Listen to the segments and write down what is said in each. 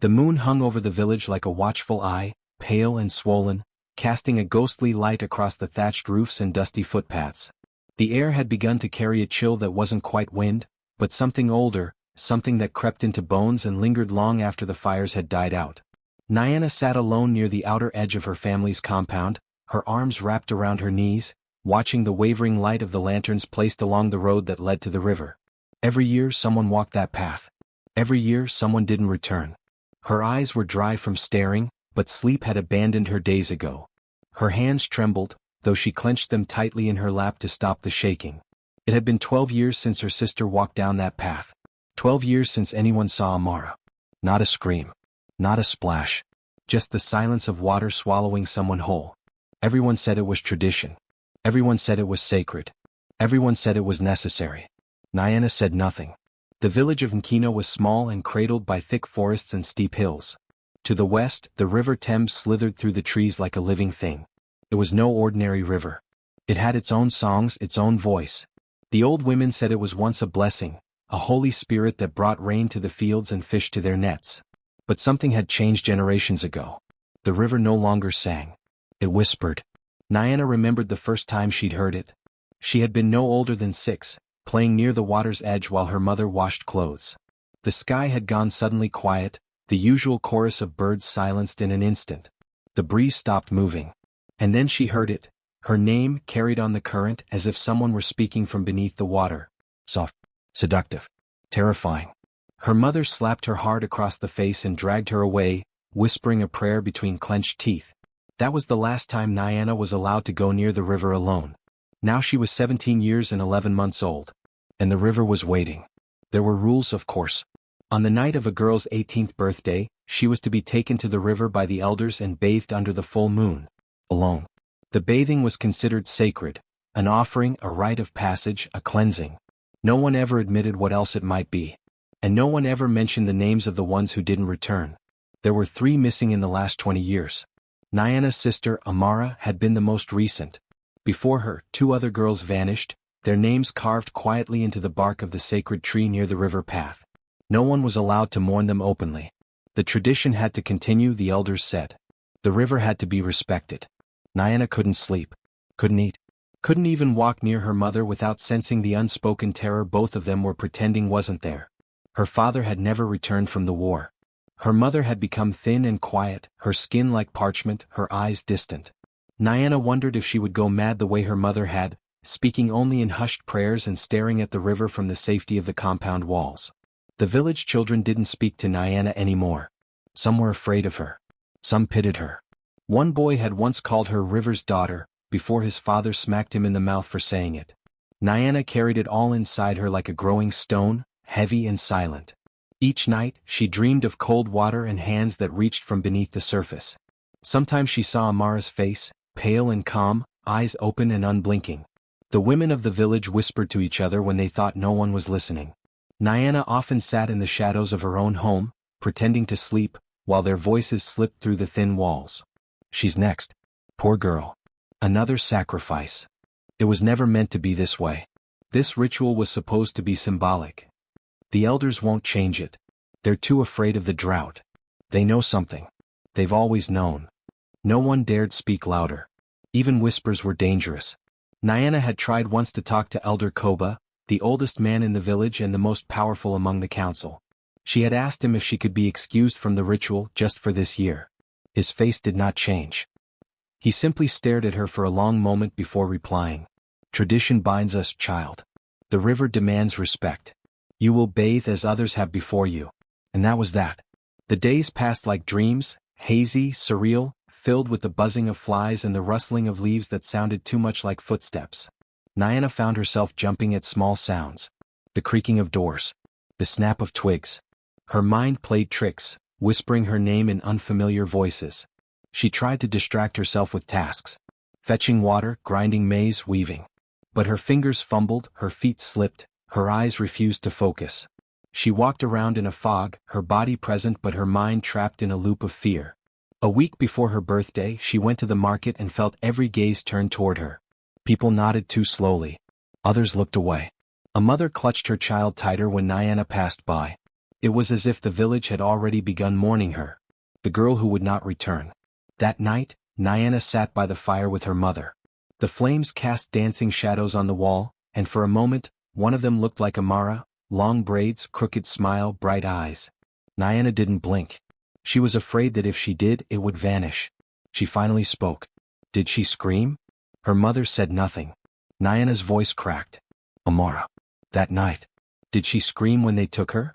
The moon hung over the village like a watchful eye, pale and swollen, casting a ghostly light across the thatched roofs and dusty footpaths. The air had begun to carry a chill that wasn't quite wind, but something older, something that crept into bones and lingered long after the fires had died out. Nyana sat alone near the outer edge of her family's compound, her arms wrapped around her knees, watching the wavering light of the lanterns placed along the road that led to the river. Every year someone walked that path. Every year someone didn't return. Her eyes were dry from staring, but sleep had abandoned her days ago. Her hands trembled, though she clenched them tightly in her lap to stop the shaking. It had been 12 years since her sister walked down that path. 12 years since anyone saw Amara. Not a scream. Not a splash. Just the silence of water swallowing someone whole. Everyone said it was tradition. Everyone said it was sacred. Everyone said it was necessary. Nyana said nothing. The village of Nkino was small and cradled by thick forests and steep hills. To the west, the river Thames slithered through the trees like a living thing. It was no ordinary river. It had its own songs, its own voice. The old women said it was once a blessing, a holy spirit that brought rain to the fields and fish to their nets. But something had changed generations ago. The river no longer sang. It whispered. Nyana remembered the first time she'd heard it. She had been no older than 6, playing near the water's edge while her mother washed clothes. The sky had gone suddenly quiet, the usual chorus of birds silenced in an instant. The breeze stopped moving. And then she heard it, her name carried on the current as if someone were speaking from beneath the water. Soft, seductive, terrifying. Her mother slapped her hard across the face and dragged her away, whispering a prayer between clenched teeth. That was the last time Nyana was allowed to go near the river alone. Now she was 17 years and 11 months old. And the river was waiting. There were rules, of course. On the night of a girl's 18th birthday, she was to be taken to the river by the elders and bathed under the full moon. Alone. The bathing was considered sacred, an offering, a rite of passage, a cleansing. No one ever admitted what else it might be. And no one ever mentioned the names of the ones who didn't return. There were 3 missing in the last 20 years. Nyana's sister, Amara, had been the most recent. Before her, 2 other girls vanished, their names carved quietly into the bark of the sacred tree near the river path. No one was allowed to mourn them openly. The tradition had to continue, the elders said. The river had to be respected. Nyana couldn't sleep, couldn't eat, couldn't even walk near her mother without sensing the unspoken terror both of them were pretending wasn't there. Her father had never returned from the war. Her mother had become thin and quiet, her skin like parchment, her eyes distant. Nyana wondered if she would go mad the way her mother had, speaking only in hushed prayers and staring at the river from the safety of the compound walls. The village children didn't speak to Nyana anymore. Some were afraid of her. Some pitied her. One boy had once called her River's daughter, before his father smacked him in the mouth for saying it. Nyana carried it all inside her like a growing stone, heavy and silent. Each night, she dreamed of cold water and hands that reached from beneath the surface. Sometimes she saw Amara's face, pale and calm, eyes open and unblinking. The women of the village whispered to each other when they thought no one was listening. Nyana often sat in the shadows of her own home, pretending to sleep, while their voices slipped through the thin walls. She's next. Poor girl. Another sacrifice. It was never meant to be this way. This ritual was supposed to be symbolic. The elders won't change it. They're too afraid of the drought. They know something. They've always known. No one dared speak louder. Even whispers were dangerous. Nyana had tried once to talk to Elder Koba, the oldest man in the village and the most powerful among the council. She had asked him if she could be excused from the ritual just for this year. His face did not change. He simply stared at her for a long moment before replying. Tradition binds us, child. The river demands respect. You will bathe as others have before you. And that was that. The days passed like dreams, hazy, surreal, filled with the buzzing of flies and the rustling of leaves that sounded too much like footsteps. Nyana found herself jumping at small sounds. The creaking of doors. The snap of twigs. Her mind played tricks, whispering her name in unfamiliar voices. She tried to distract herself with tasks. Fetching water, grinding maize, weaving. But her fingers fumbled, her feet slipped, her eyes refused to focus. She walked around in a fog, her body present but her mind trapped in a loop of fear. A week before her birthday, she went to the market and felt every gaze turned toward her. People nodded too slowly. Others looked away. A mother clutched her child tighter when Nyana passed by. It was as if the village had already begun mourning her. The girl who would not return. That night, Nyana sat by the fire with her mother. The flames cast dancing shadows on the wall, and for a moment, one of them looked like Amara, long braids, crooked smile, bright eyes. Nyana didn't blink. She was afraid that if she did, it would vanish. She finally spoke. Did she scream? Her mother said nothing. Nyana's voice cracked. Amara. That night. Did she scream when they took her?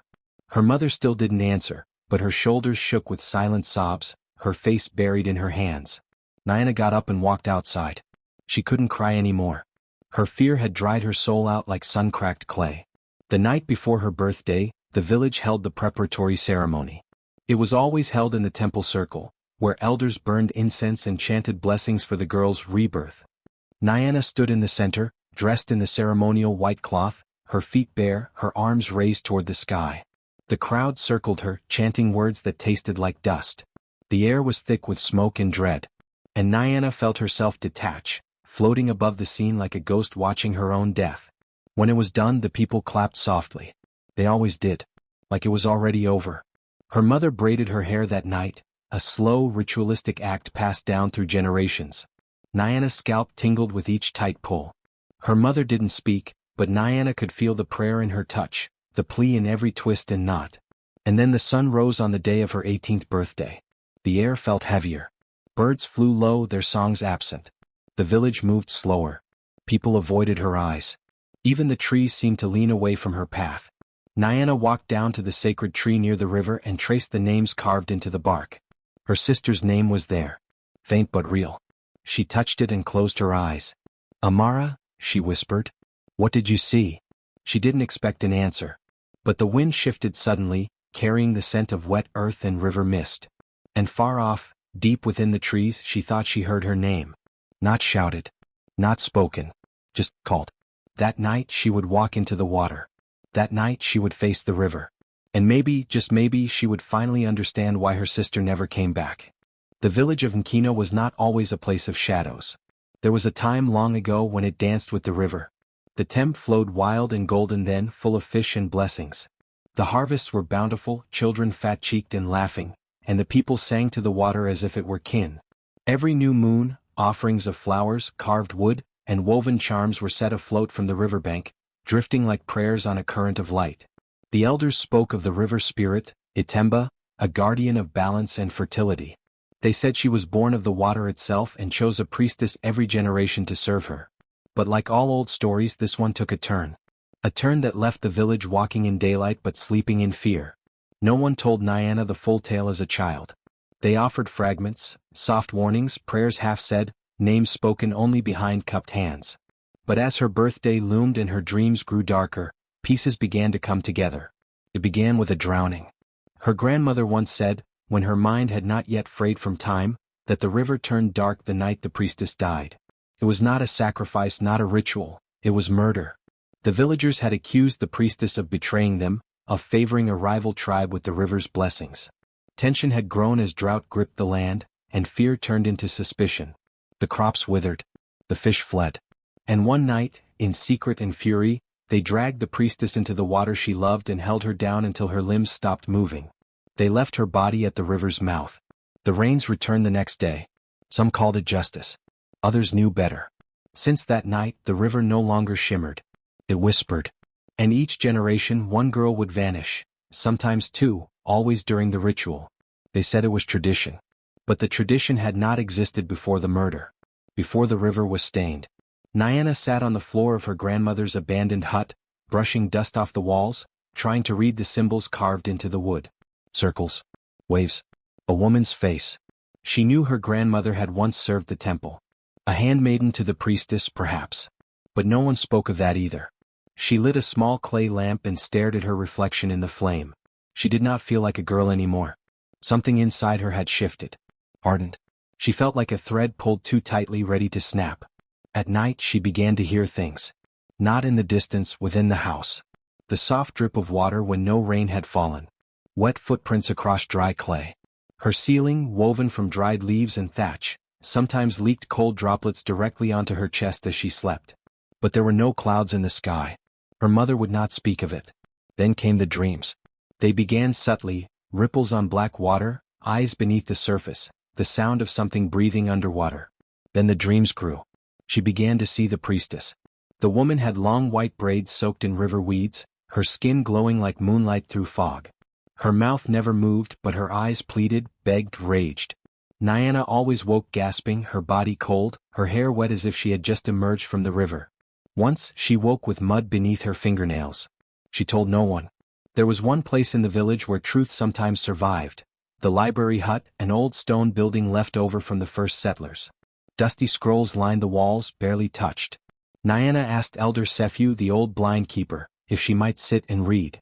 Her mother still didn't answer, but her shoulders shook with silent sobs, her face buried in her hands. Nyana got up and walked outside. She couldn't cry anymore. Her fear had dried her soul out like sun-cracked clay. The night before her birthday, the village held the preparatory ceremony. It was always held in the temple circle, where elders burned incense and chanted blessings for the girl's rebirth. Nyana stood in the center, dressed in the ceremonial white cloth, her feet bare, her arms raised toward the sky. The crowd circled her, chanting words that tasted like dust. The air was thick with smoke and dread. And Nyana felt herself detach, floating above the scene like a ghost watching her own death. When it was done, the people clapped softly. They always did. Like it was already over. Her mother braided her hair that night, a slow, ritualistic act passed down through generations. Nyana's scalp tingled with each tight pull. Her mother didn't speak, but Nyana could feel the prayer in her touch, the plea in every twist and knot. And then the sun rose on the day of her 18th birthday. The air felt heavier. Birds flew low, their songs absent. The village moved slower. People avoided her eyes. Even the trees seemed to lean away from her path. Nyana walked down to the sacred tree near the river and traced the names carved into the bark. Her sister's name was there. Faint but real. She touched it and closed her eyes. Amara, she whispered. What did you see? She didn't expect an answer. But the wind shifted suddenly, carrying the scent of wet earth and river mist. And far off, deep within the trees, she thought she heard her name. Not shouted. Not spoken. Just called. That night she would walk into the water. That night she would face the river. And maybe, just maybe, she would finally understand why her sister never came back. The village of Nkino was not always a place of shadows. There was a time long ago when it danced with the river. The Temp flowed wild and golden then, full of fish and blessings. The harvests were bountiful, children fat-cheeked and laughing, and the people sang to the water as if it were kin. Every new moon, offerings of flowers, carved wood, and woven charms were set afloat from the riverbank, drifting like prayers on a current of light. The elders spoke of the river spirit, Itemba, a guardian of balance and fertility. They said she was born of the water itself and chose a priestess every generation to serve her. But like all old stories, this one took a turn. A turn that left the village walking in daylight but sleeping in fear. No one told Nyana the full tale as a child. They offered fragments, soft warnings, prayers half said, names spoken only behind cupped hands. But as her birthday loomed and her dreams grew darker, pieces began to come together. It began with a drowning. Her grandmother once said, when her mind had not yet frayed from time, that the river turned dark the night the priestess died. It was not a sacrifice, not a ritual, it was murder. The villagers had accused the priestess of betraying them, of favoring a rival tribe with the river's blessings. Tension had grown as drought gripped the land, and fear turned into suspicion. The crops withered. The fish fled. And one night, in secret and fury, they dragged the priestess into the water she loved and held her down until her limbs stopped moving. They left her body at the river's mouth. The rains returned the next day. Some called it justice. Others knew better. Since that night, the river no longer shimmered. It whispered. And each generation one girl would vanish, sometimes two, always during the ritual. They said it was tradition. But the tradition had not existed before the murder. Before the river was stained. Nyana sat on the floor of her grandmother's abandoned hut, brushing dust off the walls, trying to read the symbols carved into the wood. Circles. Waves. A woman's face. She knew her grandmother had once served the temple. A handmaiden to the priestess, perhaps. But no one spoke of that either. She lit a small clay lamp and stared at her reflection in the flame. She did not feel like a girl anymore. Something inside her had shifted. Hardened. She felt like a thread pulled too tightly, ready to snap. At night she began to hear things. Not in the distance, within the house. The soft drip of water when no rain had fallen. Wet footprints across dry clay. Her ceiling, woven from dried leaves and thatch, sometimes leaked cold droplets directly onto her chest as she slept. But there were no clouds in the sky. Her mother would not speak of it. Then came the dreams. They began subtly, ripples on black water, eyes beneath the surface, the sound of something breathing underwater. Then the dreams grew. She began to see the priestess. The woman had long white braids soaked in river weeds, her skin glowing like moonlight through fog. Her mouth never moved, but her eyes pleaded, begged, raged. Nyana always woke gasping, her body cold, her hair wet as if she had just emerged from the river. Once, she woke with mud beneath her fingernails. She told no one. There was one place in the village where truth sometimes survived. The library hut, an old stone building left over from the first settlers. Dusty scrolls lined the walls, barely touched. Nyana asked Elder Sephu, the old blind keeper, if she might sit and read.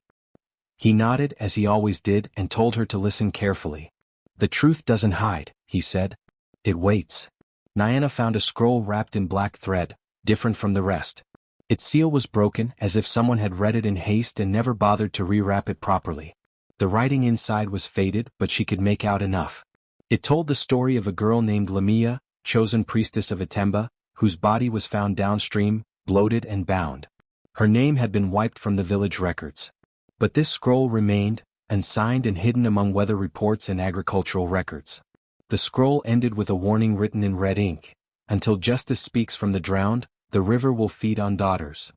He nodded, as he always did, and told her to listen carefully. The truth doesn't hide, he said. It waits. Nyana found a scroll wrapped in black thread, different from the rest. Its seal was broken, as if someone had read it in haste and never bothered to rewrap it properly. The writing inside was faded, but she could make out enough. It told the story of a girl named Lamia, chosen priestess of Atemba, whose body was found downstream, bloated and bound. Her name had been wiped from the village records. But this scroll remained, unsigned and hidden among weather reports and agricultural records. The scroll ended with a warning written in red ink. Until justice speaks from the drowned, the river will feed on daughters.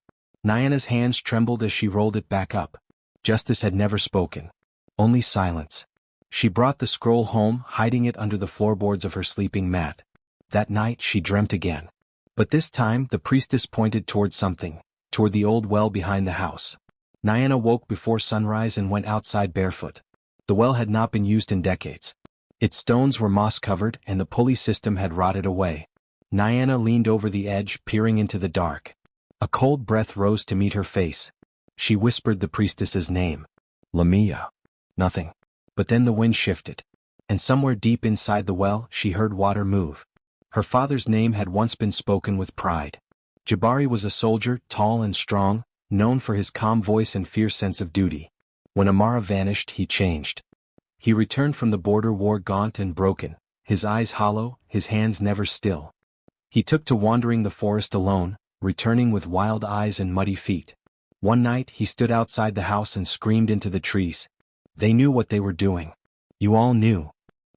Nyana's hands trembled as she rolled it back up. Justice had never spoken. Only silence. She brought the scroll home, hiding it under the floorboards of her sleeping mat. That night she dreamt again. But this time the priestess pointed toward something, toward the old well behind the house. Nyana woke before sunrise and went outside barefoot. The well had not been used in decades. Its stones were moss-covered and the pulley system had rotted away. Nyana leaned over the edge, peering into the dark. A cold breath rose to meet her face. She whispered the priestess's name. Lamia. Nothing. But then the wind shifted. And somewhere deep inside the well, she heard water move. Her father's name had once been spoken with pride. Jabari was a soldier, tall and strong, known for his calm voice and fierce sense of duty. When Amara vanished, he changed. He returned from the border war gaunt and broken, his eyes hollow, his hands never still. He took to wandering the forest alone, returning with wild eyes and muddy feet. One night he stood outside the house and screamed into the trees. They knew what they were doing. You all knew.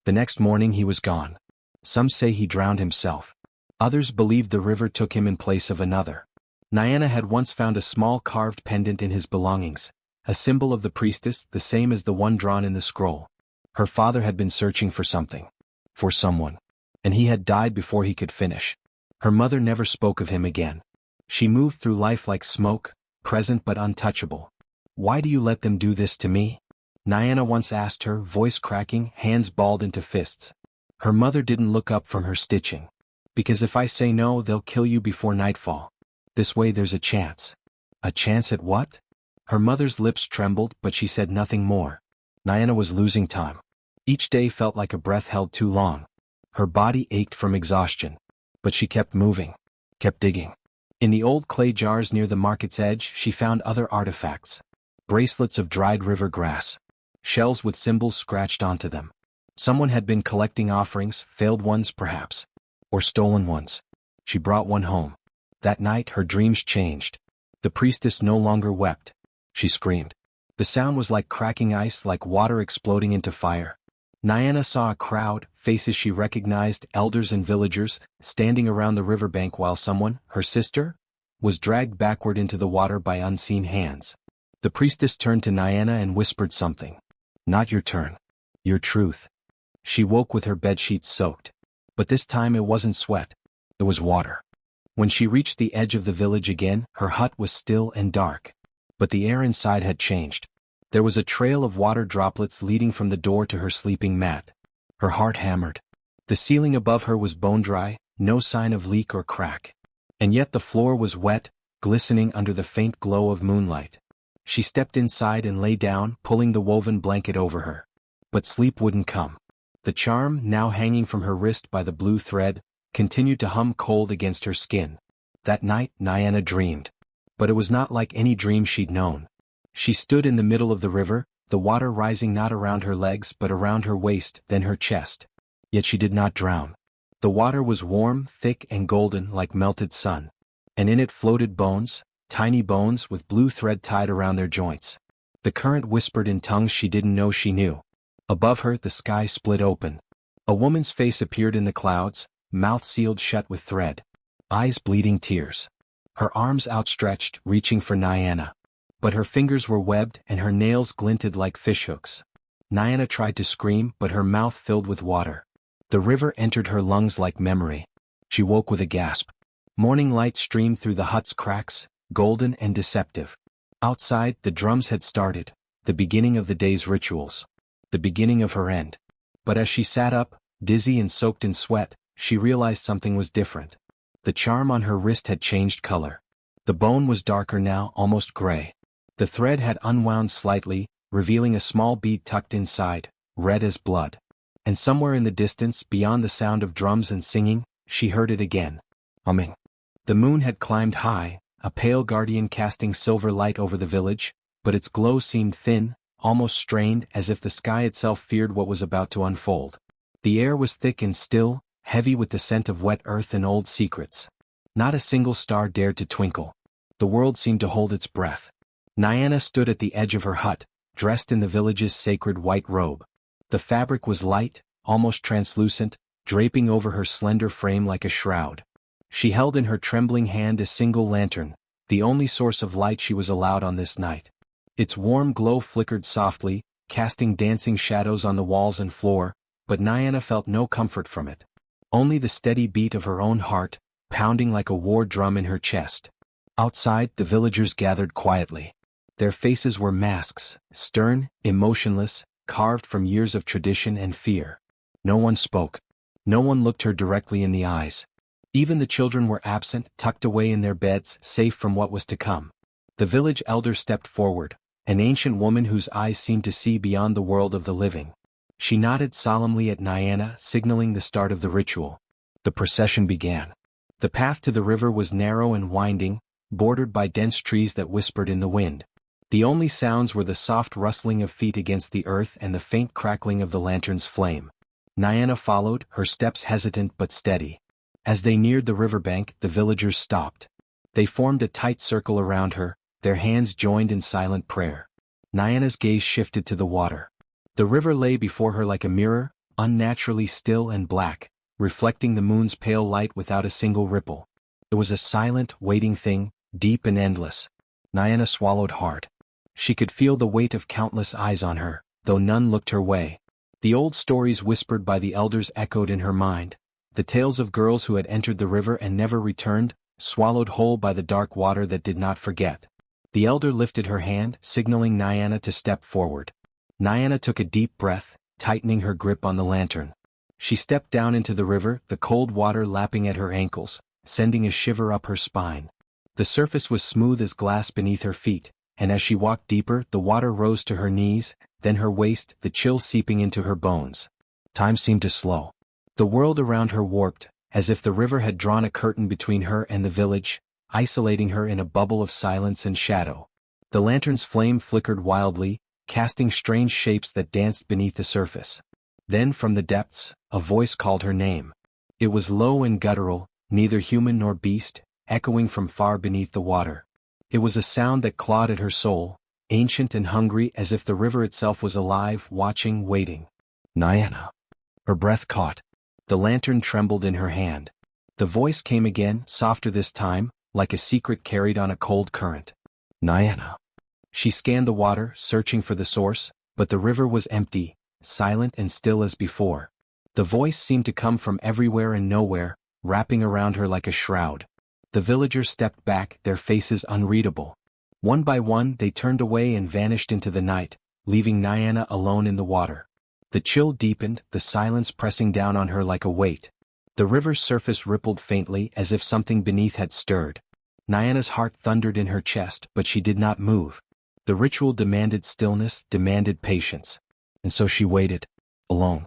The next morning he was gone. Some say he drowned himself. Others believed the river took him in place of another. Nyana had once found a small carved pendant in his belongings, a symbol of the priestess, the same as the one drawn in the scroll. Her father had been searching for something. For someone. And he had died before he could finish. Her mother never spoke of him again. She moved through life like smoke, present but untouchable. Why do you let them do this to me? Nyana once asked her, voice cracking, hands balled into fists. Her mother didn't look up from her stitching. Because if I say no, they'll kill you before nightfall. This way there's a chance. A chance at what? Her mother's lips trembled, but she said nothing more. Nyana was losing time. Each day felt like a breath held too long. Her body ached from exhaustion. But she kept moving. Kept digging. In the old clay jars near the market's edge, she found other artifacts. Bracelets of dried river grass. Shells with symbols scratched onto them. Someone had been collecting offerings, failed ones perhaps. Or stolen ones. She brought one home. That night her dreams changed. The priestess no longer wept. She screamed. The sound was like cracking ice, like water exploding into fire. Nyana saw a crowd, faces she recognized, elders and villagers, standing around the riverbank while someone, her sister, was dragged backward into the water by unseen hands. The priestess turned to Nyana and whispered something. Not your turn. Your truth. She woke with her bedsheets soaked. But this time it wasn't sweat. It was water. When she reached the edge of the village again, her hut was still and dark. But the air inside had changed. There was a trail of water droplets leading from the door to her sleeping mat. Her heart hammered. The ceiling above her was bone dry, no sign of leak or crack. And yet the floor was wet, glistening under the faint glow of moonlight. She stepped inside and lay down, pulling the woven blanket over her. But sleep wouldn't come. The charm, now hanging from her wrist by the blue thread, continued to hum cold against her skin. That night, Nyana dreamed. But it was not like any dream she'd known. She stood in the middle of the river, the water rising not around her legs but around her waist, then her chest. Yet she did not drown. The water was warm, thick and golden like melted sun. And in it floated bones, tiny bones with blue thread tied around their joints. The current whispered in tongues she didn't know she knew. Above her, the sky split open. A woman's face appeared in the clouds, mouth sealed shut with thread. Eyes bleeding tears. Her arms outstretched, reaching for Nyana. But her fingers were webbed and her nails glinted like fishhooks. Nyana tried to scream, but her mouth filled with water. The river entered her lungs like memory. She woke with a gasp. Morning light streamed through the hut's cracks, golden and deceptive. Outside, the drums had started, the beginning of the day's rituals. The beginning of her end. But as she sat up, dizzy and soaked in sweat, she realized something was different. The charm on her wrist had changed color. The bone was darker now, almost gray. The thread had unwound slightly, revealing a small bead tucked inside, red as blood. And somewhere in the distance, beyond the sound of drums and singing, she heard it again. Humming. The moon had climbed high, a pale guardian casting silver light over the village, but its glow seemed thin, almost strained, as if the sky itself feared what was about to unfold. The air was thick and still, heavy with the scent of wet earth and old secrets. Not a single star dared to twinkle. The world seemed to hold its breath. Nyana stood at the edge of her hut, dressed in the village's sacred white robe. The fabric was light, almost translucent, draping over her slender frame like a shroud. She held in her trembling hand a single lantern, the only source of light she was allowed on this night. Its warm glow flickered softly, casting dancing shadows on the walls and floor, but Nyana felt no comfort from it. Only the steady beat of her own heart, pounding like a war drum in her chest. Outside, the villagers gathered quietly. Their faces were masks, stern, emotionless, carved from years of tradition and fear. No one spoke. No one looked her directly in the eyes. Even the children were absent, tucked away in their beds, safe from what was to come. The village elder stepped forward, an ancient woman whose eyes seemed to see beyond the world of the living. She nodded solemnly at Nyana, signaling the start of the ritual. The procession began. The path to the river was narrow and winding, bordered by dense trees that whispered in the wind. The only sounds were the soft rustling of feet against the earth and the faint crackling of the lantern's flame. Nyana followed, her steps hesitant but steady. As they neared the riverbank, the villagers stopped. They formed a tight circle around her, their hands joined in silent prayer. Nyana's gaze shifted to the water. The river lay before her like a mirror, unnaturally still and black, reflecting the moon's pale light without a single ripple. It was a silent, waiting thing, deep and endless. Nyana swallowed hard. She could feel the weight of countless eyes on her, though none looked her way. The old stories whispered by the elders echoed in her mind. The tales of girls who had entered the river and never returned, swallowed whole by the dark water that did not forget. The elder lifted her hand, signaling Nyana to step forward. Nyana took a deep breath, tightening her grip on the lantern. She stepped down into the river, the cold water lapping at her ankles, sending a shiver up her spine. The surface was smooth as glass beneath her feet, and as she walked deeper, the water rose to her knees, then her waist, the chill seeping into her bones. Time seemed to slow. The world around her warped, as if the river had drawn a curtain between her and the village, isolating her in a bubble of silence and shadow. The lantern's flame flickered wildly, casting strange shapes that danced beneath the surface. Then from the depths, a voice called her name. It was low and guttural, neither human nor beast, echoing from far beneath the water. It was a sound that clawed at her soul, ancient and hungry as if the river itself was alive, watching, waiting. Nyana. Her breath caught. The lantern trembled in her hand. The voice came again, softer this time, like a secret carried on a cold current. Nyana. She scanned the water, searching for the source, but the river was empty, silent and still as before. The voice seemed to come from everywhere and nowhere, wrapping around her like a shroud. The villagers stepped back, their faces unreadable. One by one they turned away and vanished into the night, leaving Nyana alone in the water. The chill deepened, the silence pressing down on her like a weight. The river's surface rippled faintly as if something beneath had stirred. Nyana's heart thundered in her chest, but she did not move. The ritual demanded stillness, demanded patience. And so she waited, alone.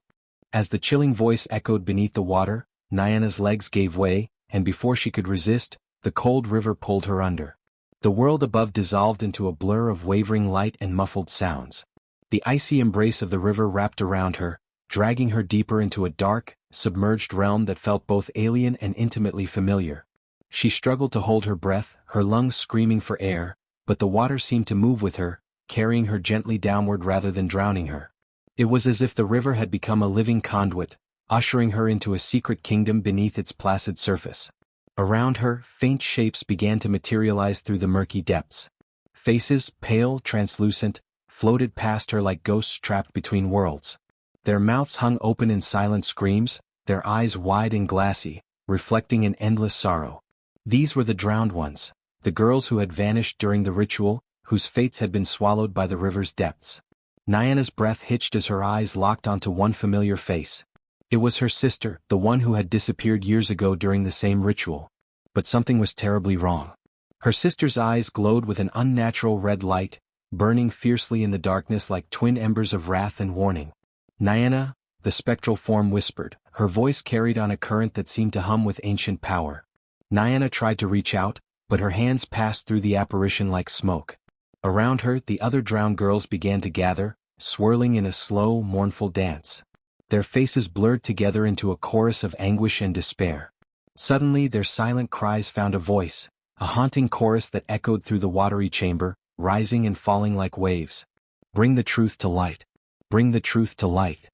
As the chilling voice echoed beneath the water, Nyana's legs gave way, and before she could resist, the cold river pulled her under. The world above dissolved into a blur of wavering light and muffled sounds. The icy embrace of the river wrapped around her, dragging her deeper into a dark, submerged realm that felt both alien and intimately familiar. She struggled to hold her breath, her lungs screaming for air, but the water seemed to move with her, carrying her gently downward rather than drowning her. It was as if the river had become a living conduit, ushering her into a secret kingdom beneath its placid surface. Around her, faint shapes began to materialize through the murky depths. Faces, pale, translucent, floated past her like ghosts trapped between worlds. Their mouths hung open in silent screams, their eyes wide and glassy, reflecting an endless sorrow. These were the drowned ones, the girls who had vanished during the ritual, whose fates had been swallowed by the river's depths. Nyana's breath hitched as her eyes locked onto one familiar face. It was her sister, the one who had disappeared years ago during the same ritual. But something was terribly wrong. Her sister's eyes glowed with an unnatural red light, burning fiercely in the darkness like twin embers of wrath and warning. Nyana, the spectral form whispered, her voice carried on a current that seemed to hum with ancient power. Nyana tried to reach out, but her hands passed through the apparition like smoke. Around her, the other drowned girls began to gather, swirling in a slow, mournful dance. Their faces blurred together into a chorus of anguish and despair. Suddenly their silent cries found a voice, a haunting chorus that echoed through the watery chamber, rising and falling like waves. Bring the truth to light. Bring the truth to light.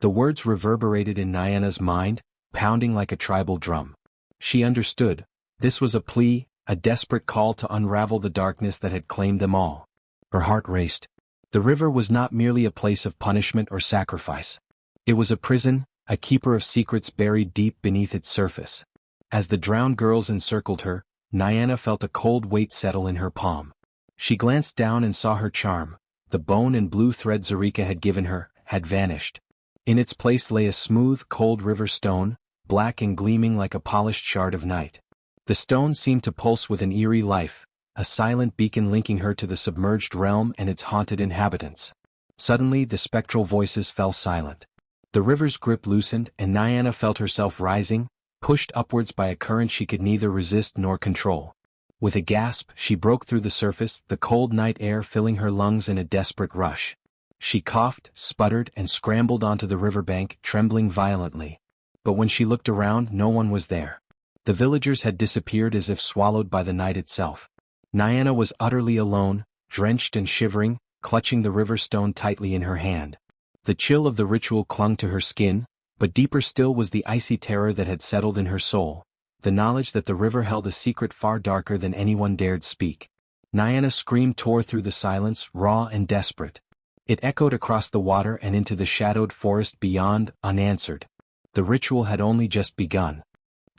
The words reverberated in Nyana's mind, pounding like a tribal drum. She understood. This was a plea, a desperate call to unravel the darkness that had claimed them all. Her heart raced. The river was not merely a place of punishment or sacrifice. It was a prison, a keeper of secrets buried deep beneath its surface. As the drowned girls encircled her, Nyana felt a cold weight settle in her palm. She glanced down and saw her charm, the bone and blue thread Zarika had given her, had vanished. In its place lay a smooth, cold river stone, black and gleaming like a polished shard of night. The stone seemed to pulse with an eerie life, a silent beacon linking her to the submerged realm and its haunted inhabitants. Suddenly the spectral voices fell silent. The river's grip loosened and Nyana felt herself rising, pushed upwards by a current she could neither resist nor control. With a gasp, she broke through the surface, the cold night air filling her lungs in a desperate rush. She coughed, sputtered, and scrambled onto the riverbank, trembling violently. But when she looked around, no one was there. The villagers had disappeared as if swallowed by the night itself. Nyana was utterly alone, drenched and shivering, clutching the river stone tightly in her hand. The chill of the ritual clung to her skin, but deeper still was the icy terror that had settled in her soul, the knowledge that the river held a secret far darker than anyone dared speak. Nyana's scream tore through the silence, raw and desperate. It echoed across the water and into the shadowed forest beyond, unanswered. The ritual had only just begun.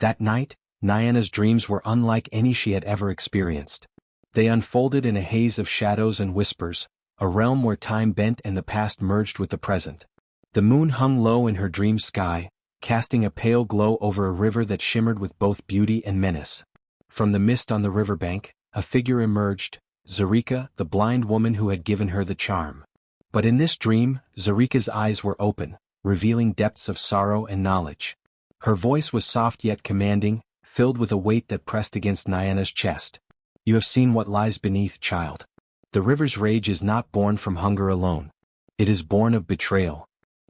That night, Nyana's dreams were unlike any she had ever experienced. They unfolded in a haze of shadows and whispers, a realm where time bent and the past merged with the present. The moon hung low in her dream sky, casting a pale glow over a river that shimmered with both beauty and menace. From the mist on the riverbank, a figure emerged, Zarika, the blind woman who had given her the charm. But in this dream, Zarika's eyes were open, revealing depths of sorrow and knowledge. Her voice was soft yet commanding, filled with a weight that pressed against Nyana's chest. You have seen what lies beneath, child. The river's rage is not born from hunger alone. It is born of betrayal.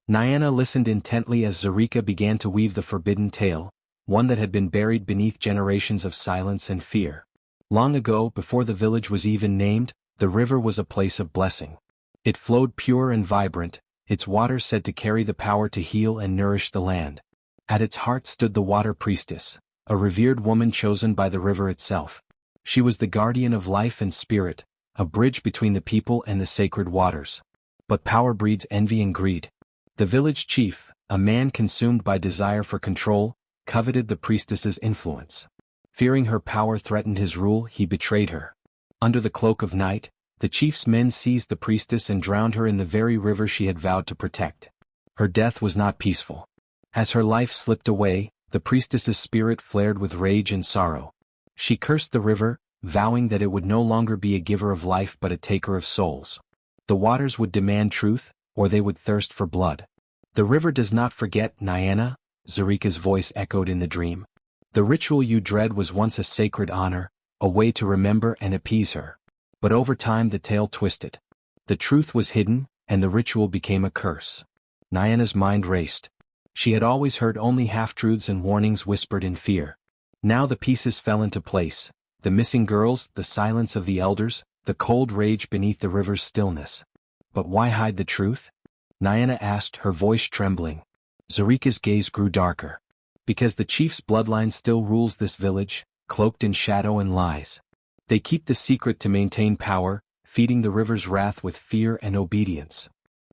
Nyana listened intently as Zarika began to weave the forbidden tale, one that had been buried beneath generations of silence and fear. Long ago, before the village was even named, the river was a place of blessing. It flowed pure and vibrant, its waters said to carry the power to heal and nourish the land. At its heart stood the water priestess, a revered woman chosen by the river itself. She was the guardian of life and spirit, a bridge between the people and the sacred waters. But power breeds envy and greed. The village chief, a man consumed by desire for control, coveted the priestess's influence. Fearing her power threatened his rule, he betrayed her. Under the cloak of night, the chief's men seized the priestess and drowned her in the very river she had vowed to protect. Her death was not peaceful. As her life slipped away, the priestess's spirit flared with rage and sorrow. She cursed the river, vowing that it would no longer be a giver of life but a taker of souls. The waters would demand truth, or they would thirst for blood. The river does not forget, Nyana, Zarika's voice echoed in the dream. The ritual you dread was once a sacred honor, a way to remember and appease her. But over time the tale twisted. The truth was hidden, and the ritual became a curse. Nyana's mind raced. She had always heard only half-truths and warnings whispered in fear. Now the pieces fell into place. The missing girls, the silence of the elders, the cold rage beneath the river's stillness. But why hide the truth? Nyana asked, her voice trembling. Zarika's gaze grew darker. Because the chief's bloodline still rules this village, cloaked in shadow and lies. They keep the secret to maintain power, feeding the river's wrath with fear and obedience.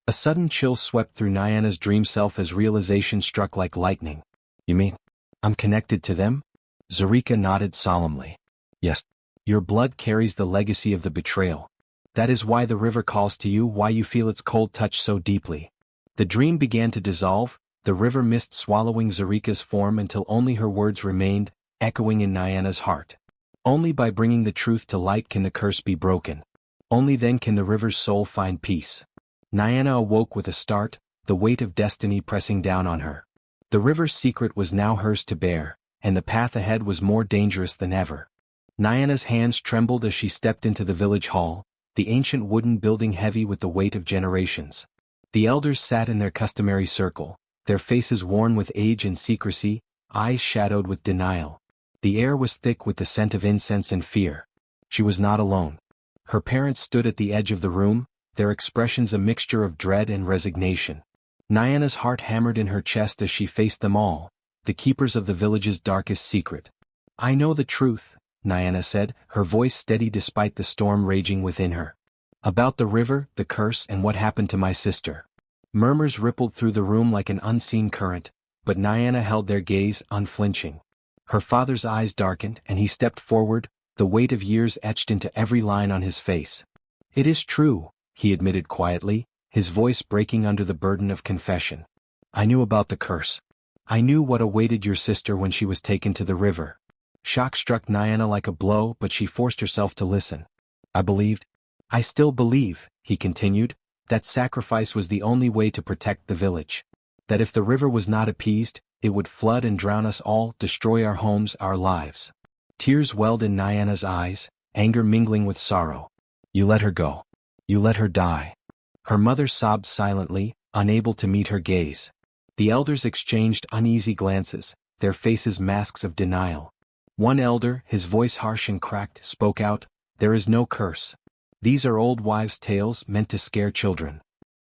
A sudden chill swept through Nyana's dream self as realization struck like lightning. You mean, I'm connected to them? Zarika nodded solemnly. Yes. Your blood carries the legacy of the betrayal. That is why the river calls to you, why you feel its cold touch so deeply. The dream began to dissolve, the river mist swallowing Zarika's form until only her words remained, echoing in Nyana's heart. Only by bringing the truth to light can the curse be broken. Only then can the river's soul find peace. Nyana awoke with a start, the weight of destiny pressing down on her. The river's secret was now hers to bear, and the path ahead was more dangerous than ever. Nyana's hands trembled as she stepped into the village hall, the ancient wooden building heavy with the weight of generations. The elders sat in their customary circle, their faces worn with age and secrecy, eyes shadowed with denial. The air was thick with the scent of incense and fear. She was not alone. Her parents stood at the edge of the room, their expressions a mixture of dread and resignation. Nyana's heart hammered in her chest as she faced them all, the keepers of the village's darkest secret. I know the truth, Nyana said, her voice steady despite the storm raging within her. About the river, the curse, and what happened to my sister. Murmurs rippled through the room like an unseen current, but Nyana held their gaze unflinching. Her father's eyes darkened and he stepped forward, the weight of years etched into every line on his face. It is true, he admitted quietly, his voice breaking under the burden of confession. I knew about the curse. I knew what awaited your sister when she was taken to the river. Shock struck Nyana like a blow, but she forced herself to listen. I believed. I still believe, he continued, that sacrifice was the only way to protect the village. That if the river was not appeased, it would flood and drown us all, destroy our homes, our lives. Tears welled in Nyana's eyes, anger mingling with sorrow. You let her go. You let her die. Her mother sobbed silently, unable to meet her gaze. The elders exchanged uneasy glances, their faces masks of denial. One elder, his voice harsh and cracked, spoke out, "There is no curse. These are old wives' tales meant to scare children."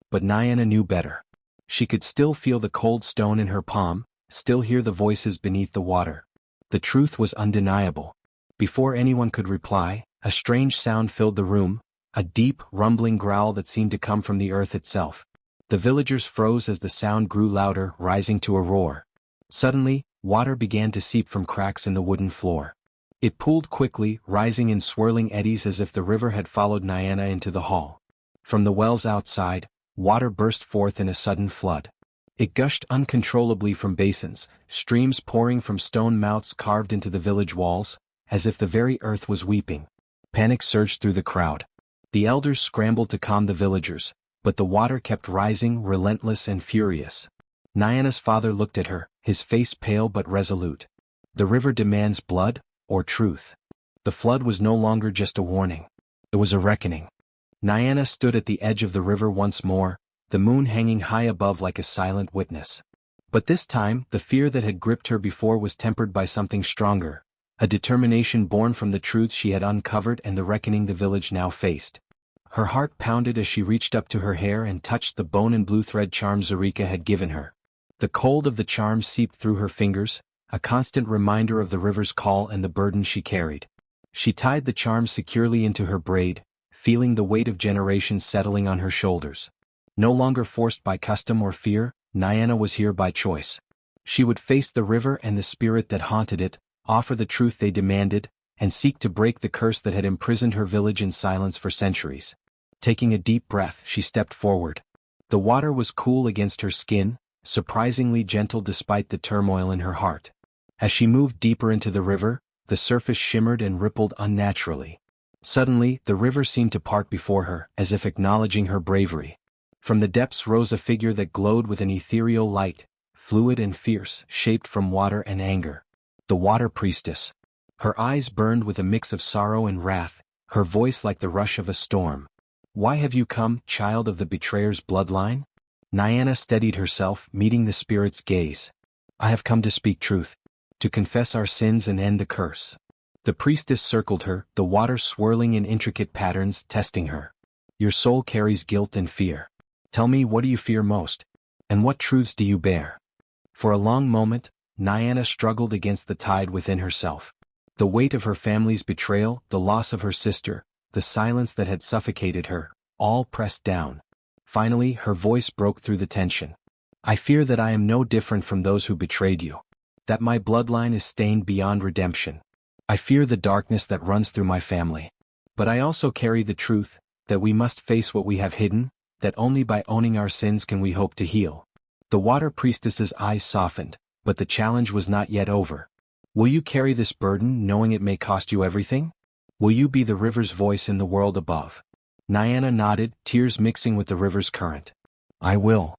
But Nyana knew better. She could still feel the cold stone in her palm, still hear the voices beneath the water. The truth was undeniable. Before anyone could reply, a strange sound filled the room, a deep, rumbling growl that seemed to come from the earth itself. The villagers froze as the sound grew louder, rising to a roar. Suddenly, water began to seep from cracks in the wooden floor. It pooled quickly, rising in swirling eddies as if the river had followed Nyana into the hall. From the wells outside, water burst forth in a sudden flood. It gushed uncontrollably from basins, streams pouring from stone mouths carved into the village walls, as if the very earth was weeping. Panic surged through the crowd. The elders scrambled to calm the villagers, but the water kept rising, relentless and furious. Nyana's father looked at her, his face pale but resolute. The river demands blood, or truth. The flood was no longer just a warning. It was a reckoning. Nyana stood at the edge of the river once more, the moon hanging high above like a silent witness. But this time, the fear that had gripped her before was tempered by something stronger, a determination born from the truth she had uncovered and the reckoning the village now faced. Her heart pounded as she reached up to her hair and touched the bone and blue thread charm Zarika had given her. The cold of the charm seeped through her fingers, a constant reminder of the river's call and the burden she carried. She tied the charm securely into her braid, feeling the weight of generations settling on her shoulders. No longer forced by custom or fear, Nyana was here by choice. She would face the river and the spirit that haunted it, offer the truth they demanded, and seek to break the curse that had imprisoned her village in silence for centuries. Taking a deep breath, she stepped forward. The water was cool against her skin, surprisingly gentle despite the turmoil in her heart. As she moved deeper into the river, the surface shimmered and rippled unnaturally. Suddenly, the river seemed to part before her, as if acknowledging her bravery. From the depths rose a figure that glowed with an ethereal light, fluid and fierce, shaped from water and anger. The Water Priestess. Her eyes burned with a mix of sorrow and wrath, her voice like the rush of a storm. "Why have you come, child of the betrayer's bloodline?" Nyana steadied herself, meeting the spirit's gaze. "I have come to speak truth. To confess our sins and end the curse." The priestess circled her, the water swirling in intricate patterns, testing her. Your soul carries guilt and fear. Tell me, what do you fear most? And what truths do you bear? For a long moment, Nyana struggled against the tide within herself. The weight of her family's betrayal, the loss of her sister, the silence that had suffocated her, all pressed down. Finally, her voice broke through the tension. I fear that I am no different from those who betrayed you. That my bloodline is stained beyond redemption. I fear the darkness that runs through my family. But I also carry the truth, that we must face what we have hidden, that only by owning our sins can we hope to heal. The water priestess's eyes softened, but the challenge was not yet over. Will you carry this burden knowing it may cost you everything? Will you be the river's voice in the world above? Nyana nodded, tears mixing with the river's current. I will.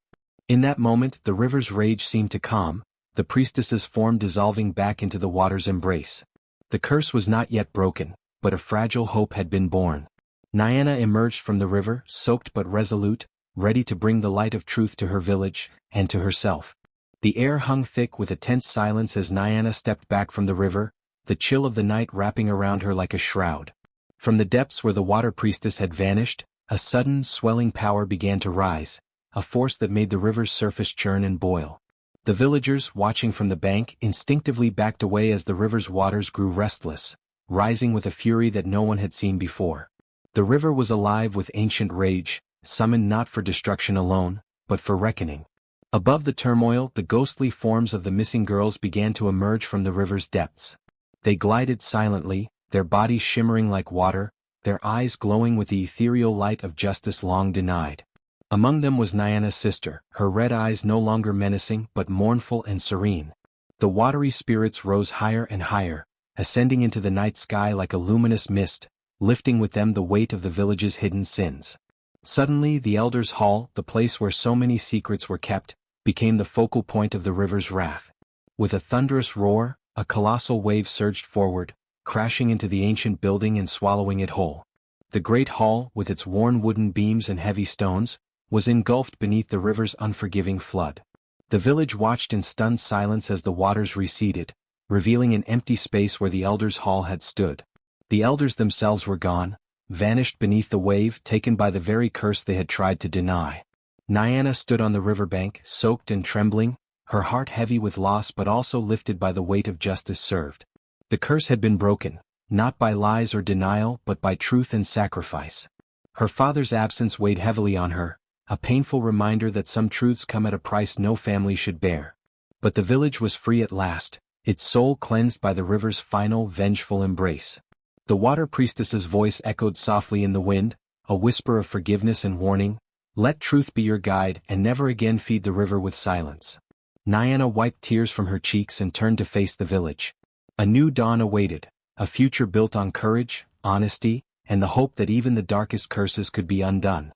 In that moment, the river's rage seemed to calm, the priestess's form dissolving back into the water's embrace. The curse was not yet broken, but a fragile hope had been born. Nyana emerged from the river, soaked but resolute, ready to bring the light of truth to her village, and to herself. The air hung thick with a tense silence as Nyana stepped back from the river, the chill of the night wrapping around her like a shroud. From the depths where the water priestess had vanished, a sudden, swelling power began to rise, a force that made the river's surface churn and boil. The villagers, watching from the bank, instinctively backed away as the river's waters grew restless, rising with a fury that no one had seen before. The river was alive with ancient rage, summoned not for destruction alone, but for reckoning. Above the turmoil, the ghostly forms of the missing girls began to emerge from the river's depths. They glided silently, their bodies shimmering like water, their eyes glowing with the ethereal light of justice long denied. Among them was Nyana's sister, her red eyes no longer menacing but mournful and serene. The watery spirits rose higher and higher, ascending into the night sky like a luminous mist, lifting with them the weight of the village's hidden sins. Suddenly the elders' hall, the place where so many secrets were kept, became the focal point of the river's wrath. With a thunderous roar, a colossal wave surged forward, crashing into the ancient building and swallowing it whole. The great hall, with its worn wooden beams and heavy stones, was engulfed beneath the river's unforgiving flood. The village watched in stunned silence as the waters receded, revealing an empty space where the elders' hall had stood. The elders themselves were gone, vanished beneath the wave, taken by the very curse they had tried to deny. Nyana stood on the riverbank, soaked and trembling, her heart heavy with loss but also lifted by the weight of justice served. The curse had been broken, not by lies or denial but by truth and sacrifice. Her father's absence weighed heavily on her, a painful reminder that some truths come at a price no family should bear. But the village was free at last, its soul cleansed by the river's final, vengeful embrace. The water priestess's voice echoed softly in the wind, a whisper of forgiveness and warning. Let truth be your guide and never again feed the river with silence. Nyana wiped tears from her cheeks and turned to face the village. A new dawn awaited, a future built on courage, honesty, and the hope that even the darkest curses could be undone.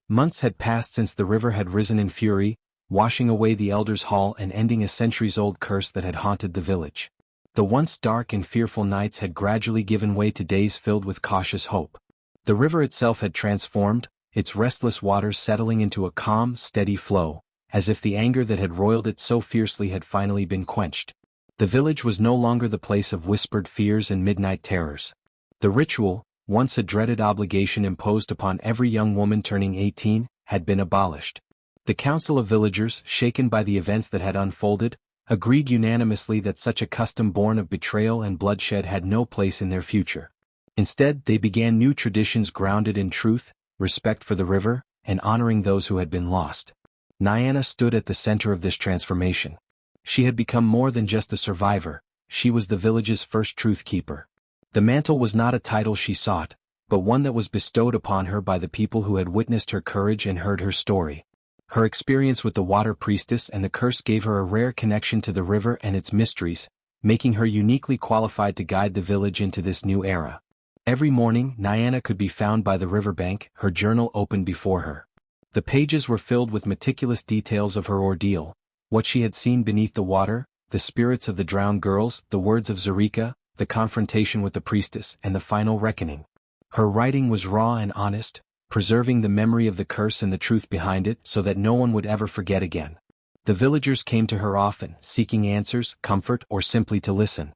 Months had passed since the river had risen in fury, washing away the elders' hall and ending a centuries-old curse that had haunted the village. The once dark and fearful nights had gradually given way to days filled with cautious hope. The river itself had transformed, its restless waters settling into a calm, steady flow, as if the anger that had roiled it so fiercely had finally been quenched. The village was no longer the place of whispered fears and midnight terrors. The ritual, once a dreaded obligation imposed upon every young woman turning 18, had been abolished. The council of villagers, shaken by the events that had unfolded, agreed unanimously that such a custom born of betrayal and bloodshed had no place in their future. Instead, they began new traditions grounded in truth, respect for the river, and honoring those who had been lost. Nyana stood at the center of this transformation. She had become more than just a survivor, she was the village's first truth keeper. The mantle was not a title she sought, but one that was bestowed upon her by the people who had witnessed her courage and heard her story. Her experience with the water priestess and the curse gave her a rare connection to the river and its mysteries, making her uniquely qualified to guide the village into this new era. Every morning, Nyana could be found by the riverbank, her journal open before her. The pages were filled with meticulous details of her ordeal, what she had seen beneath the water, the spirits of the drowned girls, the words of Zarika, the confrontation with the priestess, and the final reckoning. Her writing was raw and honest, preserving the memory of the curse and the truth behind it so that no one would ever forget again. The villagers came to her often, seeking answers, comfort, or simply to listen.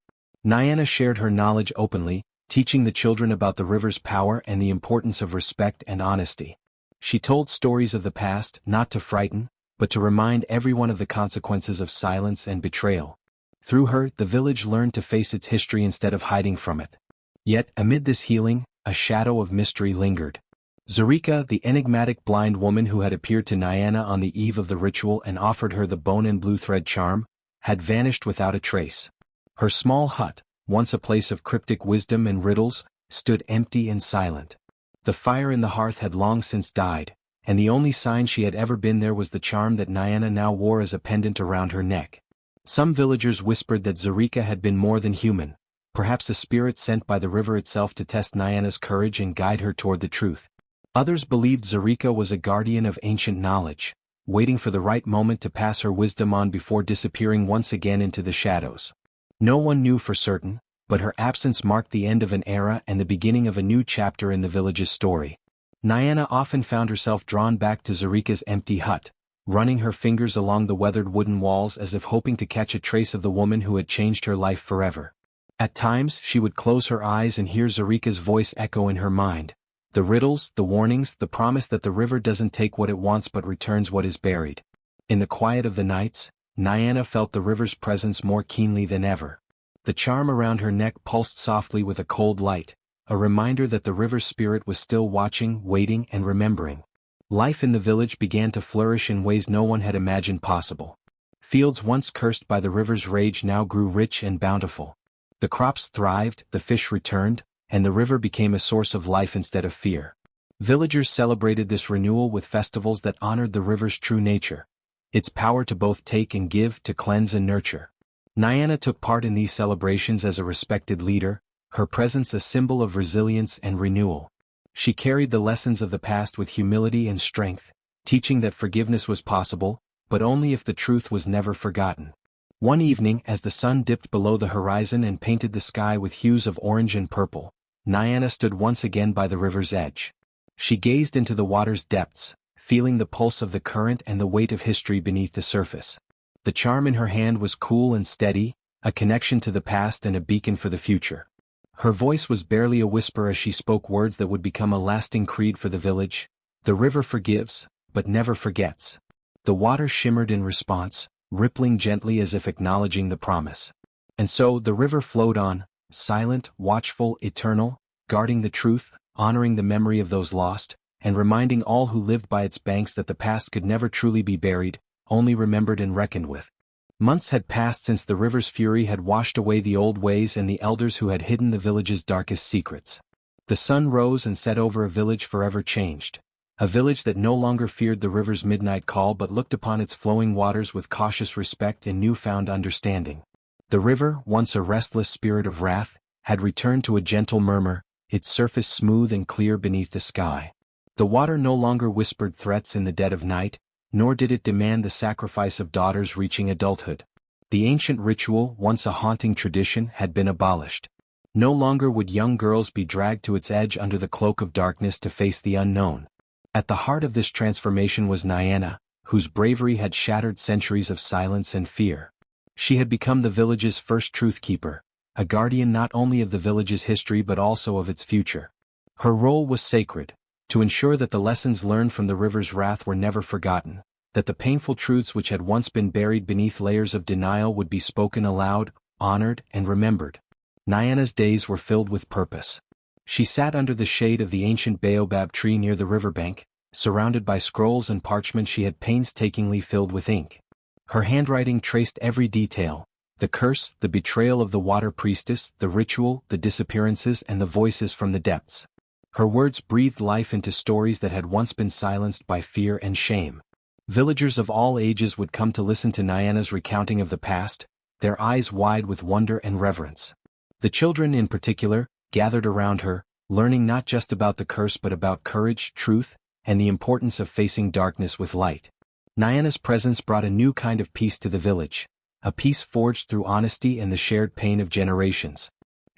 Nyana shared her knowledge openly, teaching the children about the river's power and the importance of respect and honesty. She told stories of the past, not to frighten, but to remind everyone of the consequences of silence and betrayal. Through her, the village learned to face its history instead of hiding from it. Yet, amid this healing, a shadow of mystery lingered. Zarika, the enigmatic blind woman who had appeared to Nyana on the eve of the ritual and offered her the bone and blue thread charm, had vanished without a trace. Her small hut, once a place of cryptic wisdom and riddles, stood empty and silent. The fire in the hearth had long since died, and the only sign she had ever been there was the charm that Nyana now wore as a pendant around her neck. Some villagers whispered that Zarika had been more than human, perhaps a spirit sent by the river itself to test Nyana's courage and guide her toward the truth. Others believed Zarika was a guardian of ancient knowledge, waiting for the right moment to pass her wisdom on before disappearing once again into the shadows. No one knew for certain, but her absence marked the end of an era and the beginning of a new chapter in the village's story. Nyana often found herself drawn back to Zarika's empty hut, running her fingers along the weathered wooden walls as if hoping to catch a trace of the woman who had changed her life forever. At times, she would close her eyes and hear Zarika's voice echo in her mind. The riddles, the warnings, the promise that the river doesn't take what it wants but returns what is buried. In the quiet of the nights, Nyana felt the river's presence more keenly than ever. The charm around her neck pulsed softly with a cold light, a reminder that the river's spirit was still watching, waiting, and remembering. Life in the village began to flourish in ways no one had imagined possible. Fields once cursed by the river's rage now grew rich and bountiful. The crops thrived, the fish returned, and the river became a source of life instead of fear. Villagers celebrated this renewal with festivals that honored the river's true nature, its power to both take and give, to cleanse and nurture. Nyana took part in these celebrations as a respected leader, her presence a symbol of resilience and renewal. She carried the lessons of the past with humility and strength, teaching that forgiveness was possible, but only if the truth was never forgotten. One evening, as the sun dipped below the horizon and painted the sky with hues of orange and purple, Nyana stood once again by the river's edge. She gazed into the water's depths, feeling the pulse of the current and the weight of history beneath the surface. The charm in her hand was cool and steady, a connection to the past and a beacon for the future. Her voice was barely a whisper as she spoke words that would become a lasting creed for the village. The river forgives, but never forgets. The water shimmered in response, rippling gently as if acknowledging the promise. And so the river flowed on, silent, watchful, eternal, guarding the truth, honoring the memory of those lost, and reminding all who lived by its banks that the past could never truly be buried, only remembered and reckoned with. Months had passed since the river's fury had washed away the old ways and the elders who had hidden the village's darkest secrets. The sun rose and set over a village forever changed, a village that no longer feared the river's midnight call but looked upon its flowing waters with cautious respect and newfound understanding. The river, once a restless spirit of wrath, had returned to a gentle murmur, its surface smooth and clear beneath the sky. The water no longer whispered threats in the dead of night, nor did it demand the sacrifice of daughters reaching adulthood. The ancient ritual, once a haunting tradition, had been abolished. No longer would young girls be dragged to its edge under the cloak of darkness to face the unknown. At the heart of this transformation was Nyana, whose bravery had shattered centuries of silence and fear. She had become the village's first truth keeper, a guardian not only of the village's history but also of its future. Her role was sacred, to ensure that the lessons learned from the river's wrath were never forgotten, that the painful truths which had once been buried beneath layers of denial would be spoken aloud, honored, and remembered. Nyana's days were filled with purpose. She sat under the shade of the ancient baobab tree near the riverbank, surrounded by scrolls and parchment she had painstakingly filled with ink. Her handwriting traced every detail: the curse, the betrayal of the water priestess, the ritual, the disappearances, and the voices from the depths. Her words breathed life into stories that had once been silenced by fear and shame. Villagers of all ages would come to listen to Nyana's recounting of the past, their eyes wide with wonder and reverence. The children in particular gathered around her, learning not just about the curse but about courage, truth, and the importance of facing darkness with light. Nyana's presence brought a new kind of peace to the village, a peace forged through honesty and the shared pain of generations.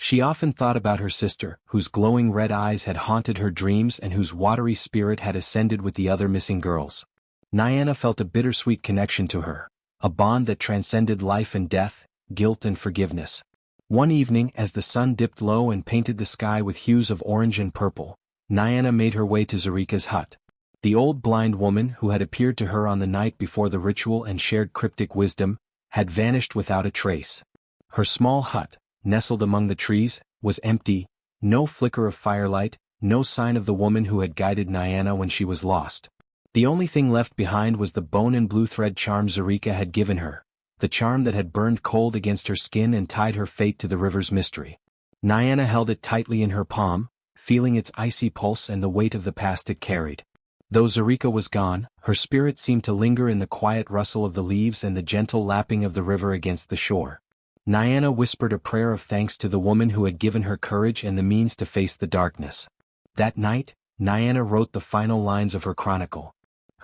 She often thought about her sister, whose glowing red eyes had haunted her dreams and whose watery spirit had ascended with the other missing girls. Nyana felt a bittersweet connection to her, a bond that transcended life and death, guilt and forgiveness. One evening, as the sun dipped low and painted the sky with hues of orange and purple, Nyana made her way to Zarika's hut. The old blind woman who had appeared to her on the night before the ritual and shared cryptic wisdom, had vanished without a trace. Her small hut, nestled among the trees, was empty, no flicker of firelight, no sign of the woman who had guided Nyana when she was lost. The only thing left behind was the bone and blue thread charm Zarika had given her, the charm that had burned cold against her skin and tied her fate to the river's mystery. Nyana held it tightly in her palm, feeling its icy pulse and the weight of the past it carried. Though Zarika was gone, her spirit seemed to linger in the quiet rustle of the leaves and the gentle lapping of the river against the shore. Nyana whispered a prayer of thanks to the woman who had given her courage and the means to face the darkness. That night, Nyana wrote the final lines of her chronicle.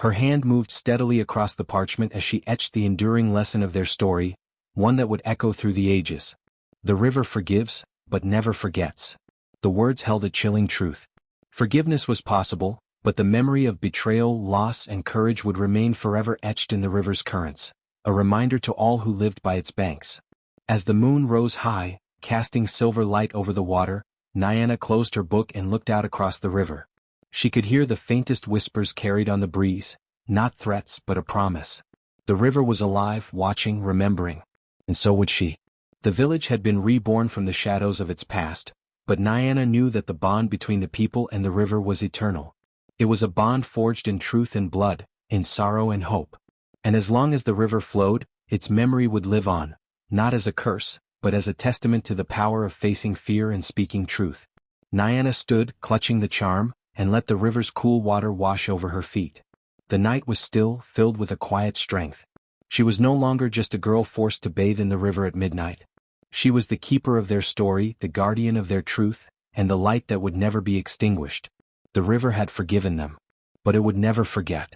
Her hand moved steadily across the parchment as she etched the enduring lesson of their story, one that would echo through the ages. The river forgives, but never forgets. The words held a chilling truth. Forgiveness was possible, but the memory of betrayal, loss, and courage would remain forever etched in the river's currents, a reminder to all who lived by its banks. As the moon rose high, casting silver light over the water, Nyana closed her book and looked out across the river. She could hear the faintest whispers carried on the breeze, not threats but a promise. The river was alive, watching, remembering. And so would she. The village had been reborn from the shadows of its past, but Nyana knew that the bond between the people and the river was eternal. It was a bond forged in truth and blood, in sorrow and hope. And as long as the river flowed, its memory would live on, not as a curse, but as a testament to the power of facing fear and speaking truth. Nyana stood, clutching the charm, and let the river's cool water wash over her feet. The night was still, filled with a quiet strength. She was no longer just a girl forced to bathe in the river at midnight. She was the keeper of their story, the guardian of their truth, and the light that would never be extinguished. The river had forgiven them. But it would never forget.